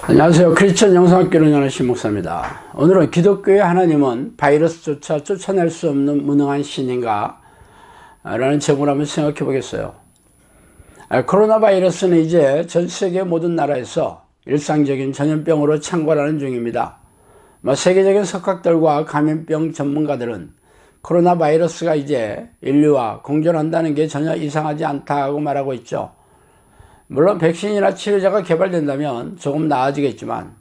안녕하세요. 크리스천 영성학교를 운영하는 신목사입니다. 오늘은 기독교의 하나님은 바이러스조차 쫓아낼 수 없는 무능한 신인가? 라는 제목을 한번 생각해 보겠어요. 코로나 바이러스는 이제 전 세계 모든 나라에서 일상적인 전염병으로 창궐하는 중입니다. 세계적인 석학들과 감염병 전문가들은 코로나 바이러스가 이제 인류와 공존한다는 게 전혀 이상하지 않다고 말하고 있죠. 물론 백신이나 치료제가 개발된다면 조금 나아지겠지만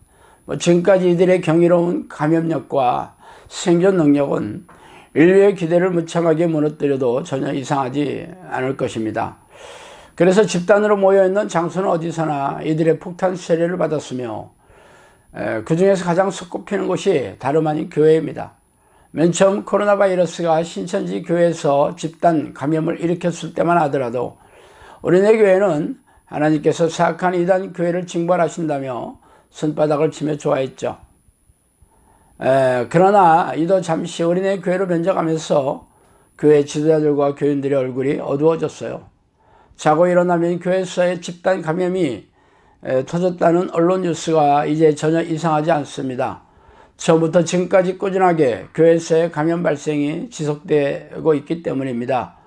지금까지 이들의 경이로운 감염력과 생존 능력은 인류의 기대를 무참하게 무너뜨려도 전혀 이상하지 않을 것입니다. 그래서 집단으로 모여있는 장소는 어디서나 이들의 폭탄 세례를 받았으며 그 중에서 가장 손꼽히는 곳이 다름 아닌 교회입니다. 맨 처음 코로나 바이러스가 신천지 교회에서 집단 감염을 일으켰을 때만 하더라도 우리네 교회는 하나님께서 사악한 이단 교회를 징벌하신다며 손바닥을 치며 좋아했죠. 그러나 이도 잠시 우리네 교회로 변장하면서 교회 지도자들과 교인들의 얼굴이 어두워졌어요. 자고 일어나면 교회에서의 집단 감염이 터졌다는 언론 뉴스가 이제 전혀 이상하지 않습니다. 처음부터 지금까지 꾸준하게 교회에서의 감염 발생이 지속되고 있기 때문입니다.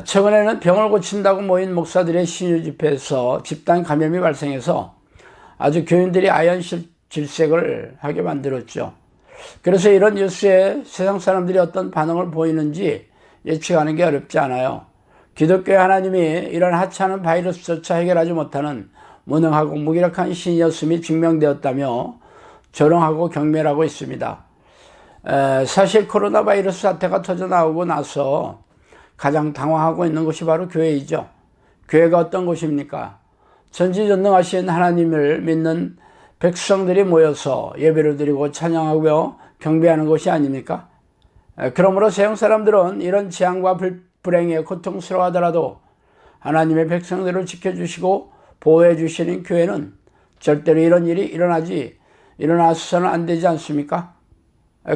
최근에는 병을 고친다고 모인 목사들의 신유 집회에서 집단 감염이 발생해서 아주 교인들이 아연질색을 하게 만들었죠. 그래서 이런 뉴스에 세상 사람들이 어떤 반응을 보이는지 예측하는 게 어렵지 않아요. 기독교의 하나님이 이런 하찮은 바이러스조차 해결하지 못하는 무능하고 무기력한 신이었음이 증명되었다며 조롱하고 경멸하고 있습니다. 사실 코로나 바이러스 사태가 터져나오고 나서 가장 당황하고 있는 곳이 바로 교회이죠. 교회가 어떤 곳입니까? 전지전능하신 하나님을 믿는 백성들이 모여서 예배를 드리고 찬양하며 경배하는 곳이 아닙니까? 그러므로 세상 사람들은 이런 재앙과 불행에 고통스러워하더라도 하나님의 백성들을 지켜주시고 보호해 주시는 교회는 절대로 이런 일이 일어나서는 안 되지 않습니까?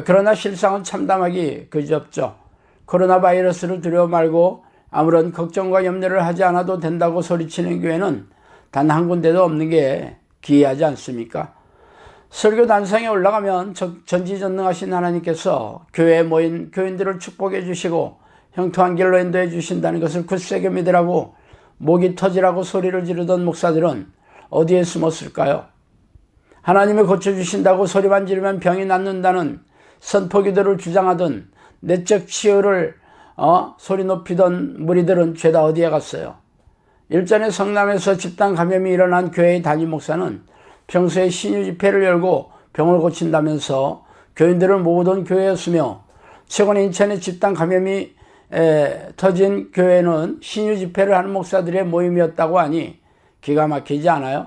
그러나 실상은 참담하기 그지없죠. 코로나 바이러스를 두려워 말고 아무런 걱정과 염려를 하지 않아도 된다고 소리치는 교회는 단 한 군데도 없는 게 기이하지 않습니까? 설교 단상에 올라가면 전지전능하신 하나님께서 교회에 모인 교인들을 축복해 주시고 형통한 길로 인도해 주신다는 것을 굳세게 믿으라고 목이 터지라고 소리를 지르던 목사들은 어디에 숨었을까요? 하나님이 고쳐주신다고 소리만 지르면 병이 낫는다는 선포기도를 주장하던 내적 치유를 소리 높이던 무리들은 죄다 어디에 갔어요? 일전에 성남에서 집단 감염이 일어난 교회의 담임 목사는 평소에 신유 집회를 열고 병을 고친다면서 교인들을 모으던 교회였으며 최근 인천에 집단 감염이 터진 교회는 신유 집회를 하는 목사들의 모임이었다고 하니 기가 막히지 않아요?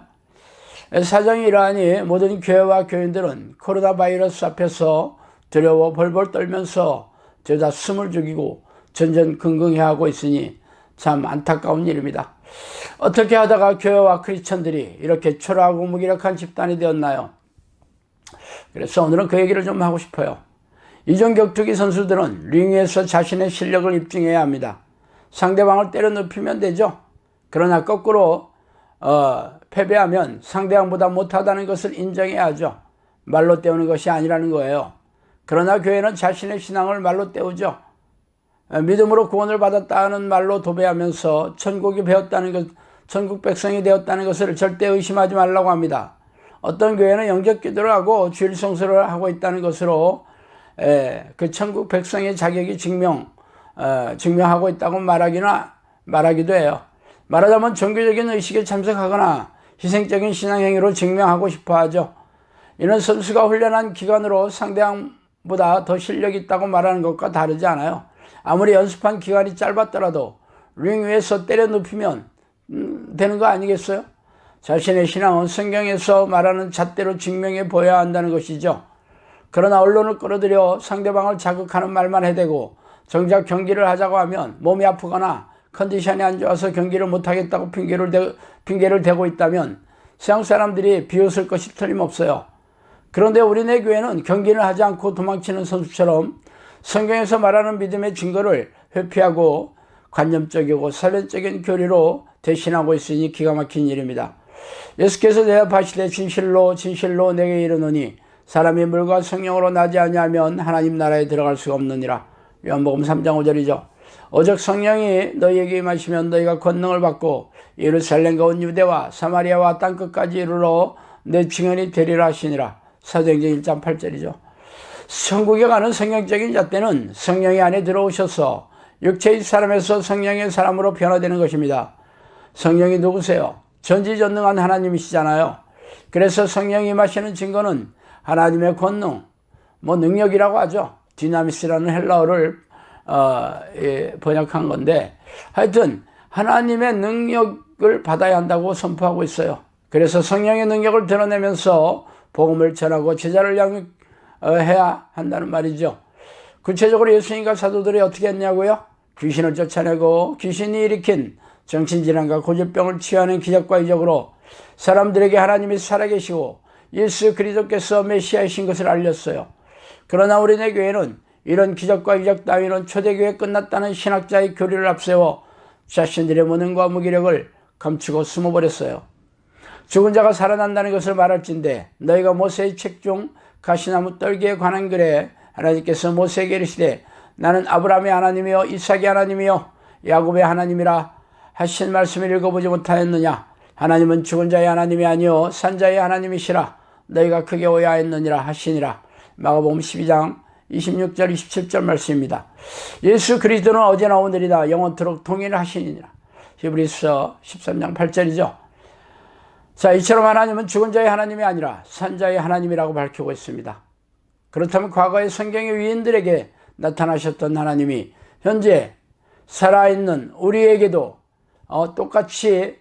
사정이 이러하니 모든 교회와 교인들은 코로나 바이러스 앞에서 두려워 벌벌 떨면서 죄다 숨을 죽이고 전전긍긍해하고 있으니 참 안타까운 일입니다. 어떻게 하다가 교회와 크리스천들이 이렇게 초라하고 무기력한 집단이 되었나요? 그래서 오늘은 그 얘기를 좀 하고 싶어요. 이종 격투기 선수들은 링 위에서 자신의 실력을 입증해야 합니다. 상대방을 때려 눕히면 되죠. 그러나 거꾸로 패배하면 상대방보다 못하다는 것을 인정해야 하죠. 말로 때우는 것이 아니라는 거예요. 그러나 교회는 자신의 신앙을 말로 때우죠. 믿음으로 구원을 받았다는 말로 도배하면서 천국 백성이 되었다는 것을 절대 의심하지 말라고 합니다. 어떤 교회는 영적 기도를 하고 주일 성수를 하고 있다는 것으로 그 천국 백성의 자격이 증명하고 있다고 말하기도 해요. 말하자면 종교적인 의식에 참석하거나 희생적인 신앙행위로 증명하고 싶어 하죠. 이는 선수가 훈련한 기간으로 상대방보다 더 실력이 있다고 말하는 것과 다르지 않아요. 아무리 연습한 기간이 짧았더라도 링 위에서 때려 눕히면 되는 거 아니겠어요? 자신의 신앙은 성경에서 말하는 잣대로 증명해 보여야 한다는 것이죠. 그러나 언론을 끌어들여 상대방을 자극하는 말만 해대고 정작 경기를 하자고 하면 몸이 아프거나 컨디션이 안 좋아서 경기를 못하겠다고 핑계를 대고 있다면 세상 사람들이 비웃을 것이 틀림없어요. 그런데 우리네 교회는 경기를 하지 않고 도망치는 선수처럼 성경에서 말하는 믿음의 증거를 회피하고 관념적이고 사변적인 교리로 대신하고 있으니 기가 막힌 일입니다. 예수께서 대답하시되 진실로 진실로 내게 이르노니 사람이 물과 성령으로 나지 아니하면 하나님 나라에 들어갈 수가 없느니라. 요한복음 3장 5절이죠. 오직 성령이 너희에게 임하시면 너희가 권능을 받고 예루살렘과 온 유대와 사마리아와 땅끝까지 이르러 내 증인이 되리라 하시니라. 사도행전 1장 8절이죠. 천국에 가는 성경적인 잣대는 성령이 안에 들어오셔서 육체의 사람에서 성령의 사람으로 변화되는 것입니다. 성령이 누구세요? 전지전능한 하나님이시잖아요. 그래서 성령이 임하시는 증거는 하나님의 권능, 능력이라고 하죠. 디나미스라는 헬라어를 번역한 건데, 하여튼 하나님의 능력을 받아야 한다고 선포하고 있어요. 그래서 성령의 능력을 드러내면서 복음을 전하고 제자를 양육해야 한다는 말이죠. 구체적으로 예수님과 사도들이 어떻게 했냐고요? 귀신을 쫓아내고 귀신이 일으킨 정신질환과 고질병을 치유하는 기적과 이적으로 사람들에게 하나님이 살아계시고 예수 그리스도께서 메시아이신 것을 알렸어요. 그러나 우리네 교회는 이런 기적과 이적 따위는 초대교회 끝났다는 신학자의 교리를 앞세워 자신들의 무능과 무기력을 감추고 숨어버렸어요. 죽은 자가 살아난다는 것을 말할진대 너희가 모세의 책 중 가시나무 떨기에 관한 글에 하나님께서 모세에게 이르시되 나는 아브라함의 하나님이요 이삭의 하나님이요 야곱의 하나님이라 하신 말씀을 읽어보지 못하였느냐. 하나님은 죽은 자의 하나님이 아니요 산 자의 하나님이시라. 너희가 크게 오해하였느니라 하시니라. 마가복음 12장 26절 27절 말씀입니다. 예수 그리스도는 어제나 오늘이다 영원토록 동일하시니라. 히브리서 13장 8절이죠. 자, 이처럼 하나님은 죽은 자의 하나님이 아니라 산 자의 하나님이라고 밝히고 있습니다. 그렇다면 과거의 성경의 위인들에게 나타나셨던 하나님이 현재 살아있는 우리에게도 똑같이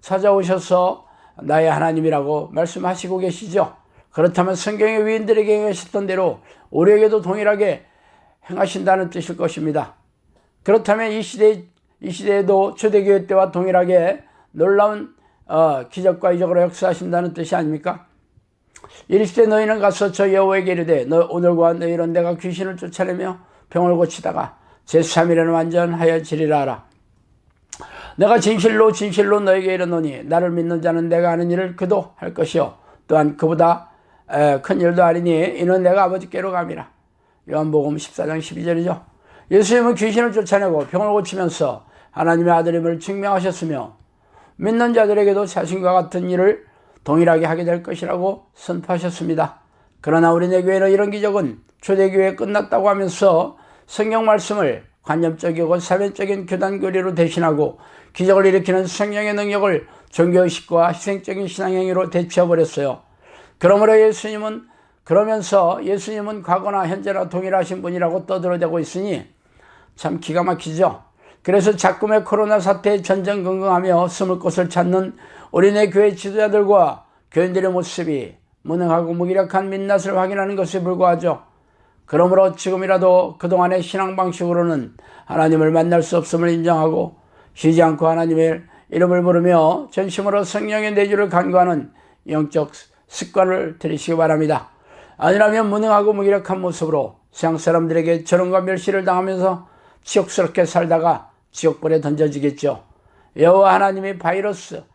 찾아오셔서 나의 하나님이라고 말씀하시고 계시죠. 그렇다면 성경의 위인들에게 행하셨던 대로 우리에게도 동일하게 행하신다는 뜻일 것입니다. 그렇다면 이 시대에도 초대교회 때와 동일하게 놀라운 기적과 이적으로 역사하신다는 뜻이 아닙니까? 이르시되 너희는 가서 저 여호와에게 이르되 오늘과 내일은 내가 귀신을 쫓아내며 병을 고치다가 제3일에는 완전하여지리라 하라. 내가 진실로 진실로 너에게 이르노니 나를 믿는 자는 내가 하는 일을 그도 할 것이요 또한 그보다 큰 일도 하리니 이는 내가 아버지께로 감이라. 요한복음 14장 12절이죠. 예수님은 귀신을 쫓아내고 병을 고치면서 하나님의 아들임을 증명하셨으며 믿는 자들에게도 자신과 같은 일을 동일하게 하게 될 것이라고 선포하셨습니다. 그러나 우리네 교회는 이런 기적은 초대교회에 끝났다고 하면서 성경 말씀을 관념적이고 사변적인 교단 교리로 대신하고 기적을 일으키는 성령의 능력을 종교의식과 희생적인 신앙행위로 대체해버렸어요. 그러면서 예수님은 과거나 현재나 동일하신 분이라고 떠들어대고 있으니 참 기가 막히죠. 그래서 작금의 코로나 사태에 전전긍긍하며 숨을 곳을 찾는 우리네 교회 지도자들과 교인들의 모습이 무능하고 무기력한 민낯을 확인하는 것에 불과하죠. 그러므로 지금이라도 그동안의 신앙 방식으로는 하나님을 만날 수 없음을 인정하고 쉬지 않고 하나님의 이름을 부르며 전심으로 성령의 내주를 간구하는 영적 습관을 들이시기 바랍니다. 아니라면 무능하고 무기력한 모습으로 세상 사람들에게 저롱과 멸시를 당하면서 지옥스럽게 살다가 지옥불에 던져지겠죠. 여호와 하나님이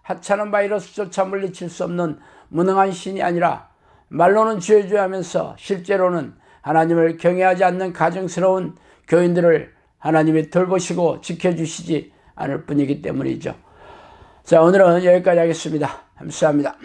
하찮은 바이러스조차 물리칠 수 없는 무능한 신이 아니라 말로는 주여주여하면서 실제로는 하나님을 경외하지 않는 가증스러운 교인들을 하나님이 돌보시고 지켜주시지 않을 뿐이기 때문이죠. 자, 오늘은 여기까지 하겠습니다. 감사합니다.